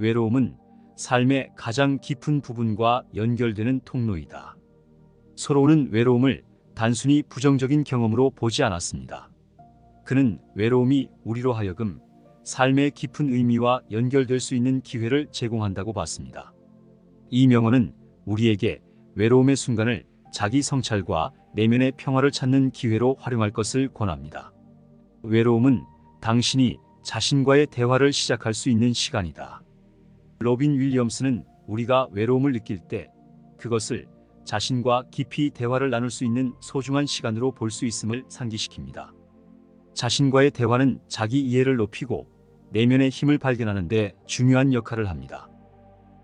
외로움은 삶의 가장 깊은 부분과 연결되는 통로이다. 서로는 외로움을 단순히 부정적인 경험으로 보지 않았습니다. 그는 외로움이 우리로 하여금 삶의 깊은 의미와 연결될 수 있는 기회를 제공한다고 봤습니다. 이 명언은 우리에게 외로움의 순간을 자기 성찰과 내면의 평화를 찾는 기회로 활용할 것을 권합니다. 외로움은 당신이 자신과의 대화를 시작할 수 있는 시간이다. 로빈 윌리엄스는 우리가 외로움을 느낄 때 그것을 자신과 깊이 대화를 나눌 수 있는 소중한 시간으로 볼 수 있음을 상기시킵니다. 자신과의 대화는 자기 이해를 높이고 내면의 힘을 발견하는 데 중요한 역할을 합니다.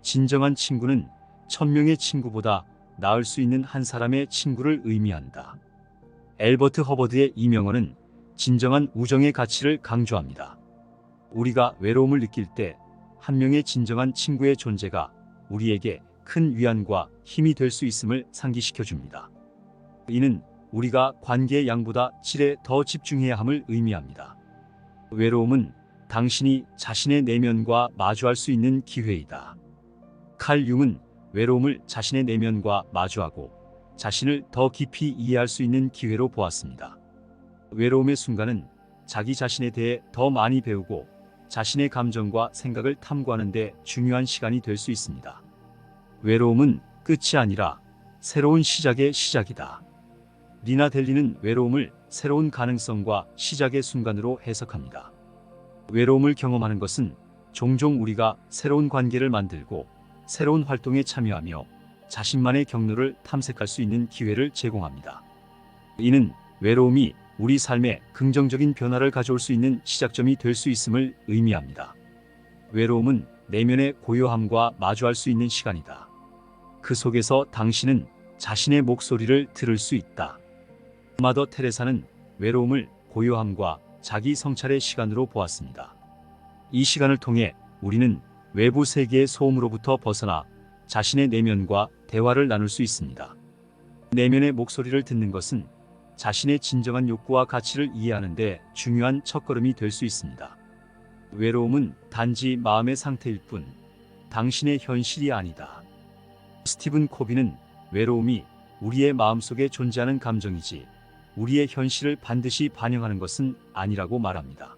진정한 친구는 1000명의 친구보다 나을 수 있는 한 사람의 친구를 의미한다. 엘버트 허버드의 이 명언은 진정한 우정의 가치를 강조합니다. 우리가 외로움을 느낄 때 한 명의 진정한 친구의 존재가 우리에게 큰 위안과 힘이 될 수 있음을 상기시켜 줍니다. 이는 우리가 관계의 양보다 질에 더 집중해야 함을 의미합니다. 외로움은 당신이 자신의 내면과 마주할 수 있는 기회이다. 칼 융은 외로움을 자신의 내면과 마주하고 자신을 더 깊이 이해할 수 있는 기회로 보았습니다. 외로움의 순간은 자기 자신에 대해 더 많이 배우고 자신의 감정과 생각을 탐구하는 데 중요한 시간이 될 수 있습니다. 외로움은 끝이 아니라 새로운 시작의 시작이다. 리나 델리는 외로움을 새로운 가능성과 시작의 순간으로 해석합니다. 외로움을 경험하는 것은 종종 우리가 새로운 관계를 만들고 새로운 활동에 참여하며 자신만의 경로를 탐색할 수 있는 기회를 제공합니다. 이는 외로움이 우리 삶에 긍정적인 변화를 가져올 수 있는 시작점이 될 수 있음을 의미합니다. 외로움은 내면의 고요함과 마주할 수 있는 시간이다. 그 속에서 당신은 자신의 목소리를 들을 수 있다. 마더 테레사는 외로움을 고요함과 자기 성찰의 시간으로 보았습니다. 이 시간을 통해 우리는 외부 세계의 소음으로부터 벗어나 자신의 내면과 대화를 나눌 수 있습니다. 내면의 목소리를 듣는 것은 자신의 진정한 욕구와 가치를 이해하는 데 중요한 첫걸음이 될 수 있습니다. 외로움은 단지 마음의 상태일 뿐 당신의 현실이 아니다. 스티븐 코비는 외로움이 우리의 마음속에 존재하는 감정이지 우리의 현실을 반드시 반영하는 것은 아니라고 말합니다.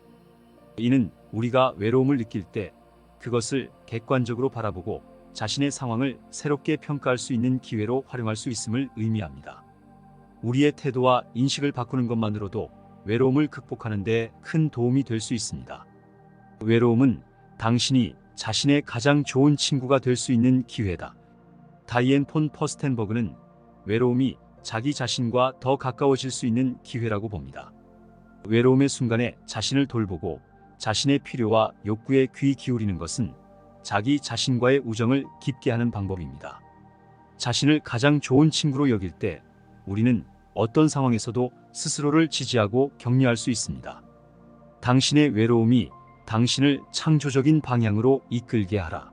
이는 우리가 외로움을 느낄 때 그것을 객관적으로 바라보고 자신의 상황을 새롭게 평가할 수 있는 기회로 활용할 수 있음을 의미합니다. 우리의 태도와 인식을 바꾸는 것만으로도 외로움을 극복하는 데 큰 도움이 될 수 있습니다. 외로움은 당신이 자신의 가장 좋은 친구가 될 수 있는 기회다. 다이앤 폰 퍼스텐버그는 외로움이 자기 자신과 더 가까워질 수 있는 기회라고 봅니다. 외로움의 순간에 자신을 돌보고 자신의 필요와 욕구에 귀 기울이는 것은 자기 자신과의 우정을 깊게 하는 방법입니다. 자신을 가장 좋은 친구로 여길 때 우리는 어떤 상황에서도 스스로를 지지하고 격려할 수 있습니다. 당신의 외로움이 당신을 창조적인 방향으로 이끌게 하라.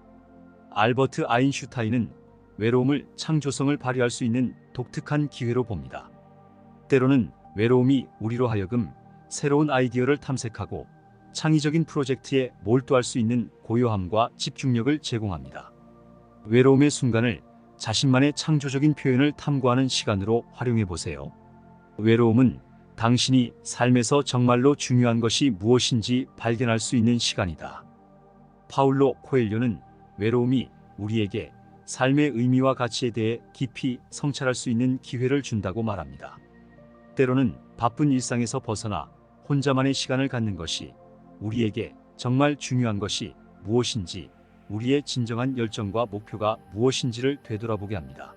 알버트 아인슈타인은 외로움을 창조성을 발휘할 수 있는 독특한 기회로 봅니다. 때로는 외로움이 우리로 하여금 새로운 아이디어를 탐색하고 창의적인 프로젝트에 몰두할 수 있는 고요함과 집중력을 제공합니다. 외로움의 순간을 자신만의 창조적인 표현을 탐구하는 시간으로 활용해 보세요. 외로움은 당신이 삶에서 정말로 중요한 것이 무엇인지 발견할 수 있는 시간이다. 파울로 코엘료는 외로움이 우리에게 삶의 의미와 가치에 대해 깊이 성찰할 수 있는 기회를 준다고 말합니다. 때로는 바쁜 일상에서 벗어나 혼자만의 시간을 갖는 것이 우리에게 정말 중요한 것이 무엇인지, 우리의 진정한 열정과 목표가 무엇인지를 되돌아보게 합니다.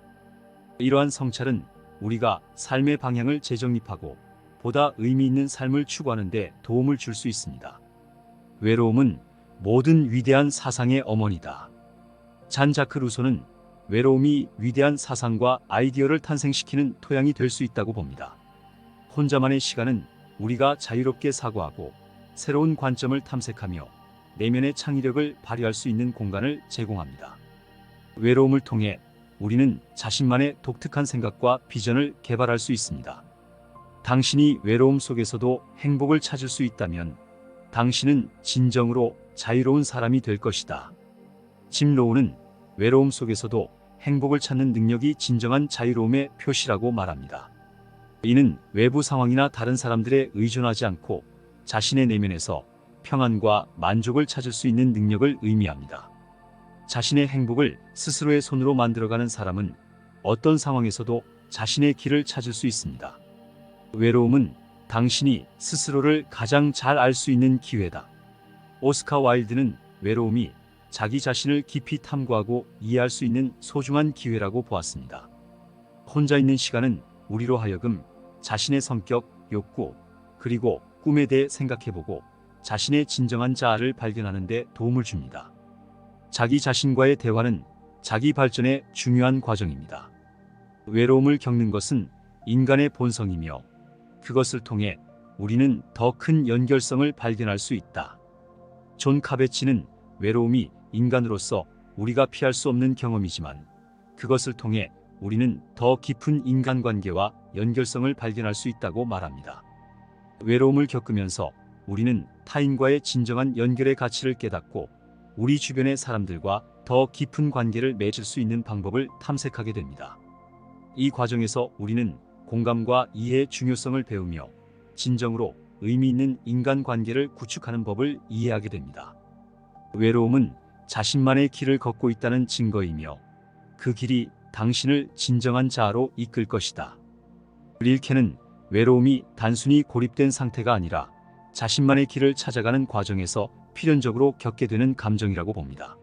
이러한 성찰은 우리가 삶의 방향을 재정립하고 보다 의미 있는 삶을 추구하는 데 도움을 줄 수 있습니다. 외로움은 모든 위대한 사상의 어머니다. 잔 자크 루소는 외로움이 위대한 사상과 아이디어를 탄생시키는 토양이 될 수 있다고 봅니다. 혼자만의 시간은 우리가 자유롭게 사고하고 새로운 관점을 탐색하며 내면의 창의력을 발휘할 수 있는 공간을 제공합니다. 외로움을 통해 우리는 자신만의 독특한 생각과 비전을 개발할 수 있습니다. 당신이 외로움 속에서도 행복을 찾을 수 있다면 당신은 진정으로 자유로운 사람이 될 것이다. 짐 로우는 외로움 속에서도 행복을 찾는 능력이 진정한 자유로움의 표시라고 말합니다. 이는 외부 상황이나 다른 사람들에 의존하지 않고 자신의 내면에서 평안과 만족을 찾을 수 있는 능력을 의미합니다. 자신의 행복을 스스로의 손으로 만들어가는 사람은 어떤 상황에서도 자신의 길을 찾을 수 있습니다. 외로움은 당신이 스스로를 가장 잘 알 수 있는 기회다. 오스카 와일드는 외로움이 자기 자신을 깊이 탐구하고 이해할 수 있는 소중한 기회라고 보았습니다. 혼자 있는 시간은 우리로 하여금 자신의 성격, 욕구, 그리고 꿈에 대해 생각해보고 자신의 진정한 자아를 발견하는 데 도움을 줍니다. 자기 자신과의 대화는 자기 발전의 중요한 과정입니다. 외로움을 겪는 것은 인간의 본성이며 그것을 통해 우리는 더 큰 연결성을 발견할 수 있다. 존 카베치는 외로움이 인간으로서 우리가 피할 수 없는 경험이지만 그것을 통해 우리는 더 깊은 인간관계와 연결성을 발견할 수 있다고 말합니다. 외로움을 겪으면서 우리는 타인과의 진정한 연결의 가치를 깨닫고 우리 주변의 사람들과 더 깊은 관계를 맺을 수 있는 방법을 탐색하게 됩니다. 이 과정에서 우리는 공감과 이해의 중요성을 배우며 진정으로 의미 있는 인간관계를 구축하는 법을 이해하게 됩니다. 외로움은 자신만의 길을 걷고 있다는 증거이며 그 길이 당신을 진정한 자아로 이끌 것이다. 릴케는 외로움이 단순히 고립된 상태가 아니라 자신만의 길을 찾아가는 과정에서 필연적으로 겪게 되는 감정이라고 봅니다.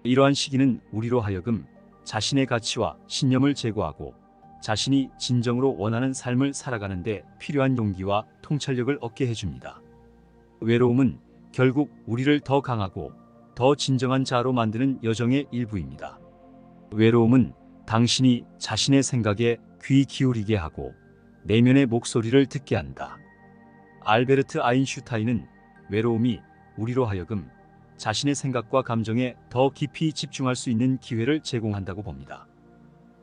이러한 시기는 우리로 하여금 자신의 가치와 신념을 제고하고 자신이 진정으로 원하는 삶을 살아가는 데 필요한 용기와 통찰력을 얻게 해줍니다. 외로움은 결국 우리를 더 강하고 더 진정한 자아로 만드는 여정의 일부입니다. 외로움은 당신이 자신의 생각에 귀 기울이게 하고 내면의 목소리를 듣게 한다. 알베르트 아인슈타인은 외로움이 우리로 하여금 자신의 생각과 감정에 더 깊이 집중할 수 있는 기회를 제공한다고 봅니다.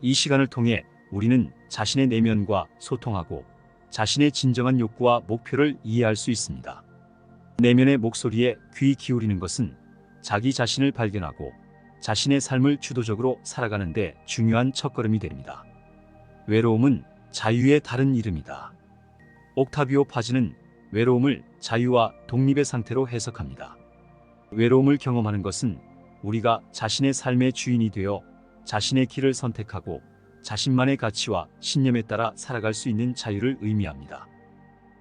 이 시간을 통해 우리는 자신의 내면과 소통하고 자신의 진정한 욕구와 목표를 이해할 수 있습니다. 내면의 목소리에 귀 기울이는 것은 자기 자신을 발견하고 자신의 삶을 주도적으로 살아가는 데 중요한 첫걸음이 됩니다. 외로움은 자유의 다른 이름이다. 옥타비오 파즈는 외로움을 자유와 독립의 상태로 해석합니다. 외로움을 경험하는 것은 우리가 자신의 삶의 주인이 되어 자신의 길을 선택하고 자신만의 가치와 신념에 따라 살아갈 수 있는 자유를 의미합니다.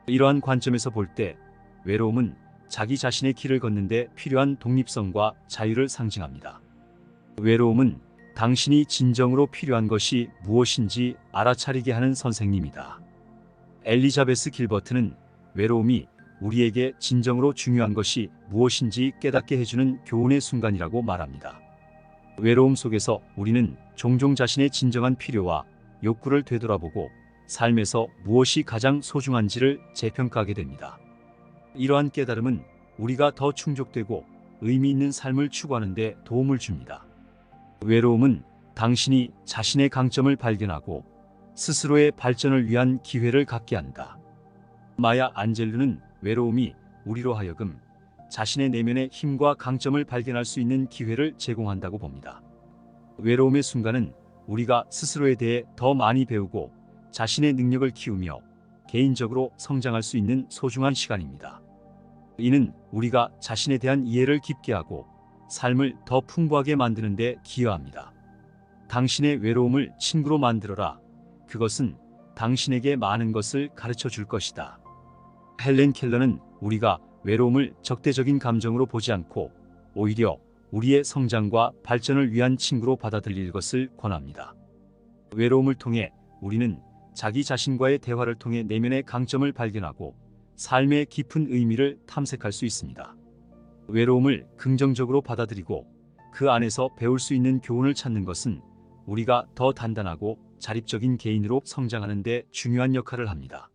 이러한 관점에서 볼 때 외로움은 자기 자신의 길을 걷는 데 필요한 독립성과 자유를 상징합니다. 외로움은 당신이 진정으로 필요한 것이 무엇인지 알아차리게 하는 선생님이다. 엘리자베스 길버트는 외로움이 우리에게 진정으로 중요한 것이 무엇인지 깨닫게 해주는 교훈의 순간이라고 말합니다. 외로움 속에서 우리는 종종 자신의 진정한 필요와 욕구를 되돌아보고 삶에서 무엇이 가장 소중한지를 재평가하게 됩니다. 이러한 깨달음은 우리가 더 충족되고 의미 있는 삶을 추구하는 데 도움을 줍니다. 외로움은 당신이 자신의 강점을 발견하고 스스로의 발전을 위한 기회를 갖게 한다. 마야 안젤루는 외로움이 우리로 하여금 자신의 내면의 힘과 강점을 발견할 수 있는 기회를 제공한다고 봅니다. 외로움의 순간은 우리가 스스로에 대해 더 많이 배우고 자신의 능력을 키우며 개인적으로 성장할 수 있는 소중한 시간입니다. 이는 우리가 자신에 대한 이해를 깊게 하고 삶을 더 풍부하게 만드는 데 기여합니다. 당신의 외로움을 친구로 만들어라. 그것은 당신에게 많은 것을 가르쳐 줄 것이다. 헬렌 켈러는 우리가 외로움을 적대적인 감정으로 보지 않고 오히려 우리의 성장과 발전을 위한 친구로 받아들일 것을 권합니다. 외로움을 통해 우리는 자기 자신과의 대화를 통해 내면의 강점을 발견하고 삶의 깊은 의미를 탐색할 수 있습니다. 외로움을 긍정적으로 받아들이고 그 안에서 배울 수 있는 교훈을 찾는 것은 우리가 더 단단하고 자립적인 개인으로 성장하는 데 중요한 역할을 합니다.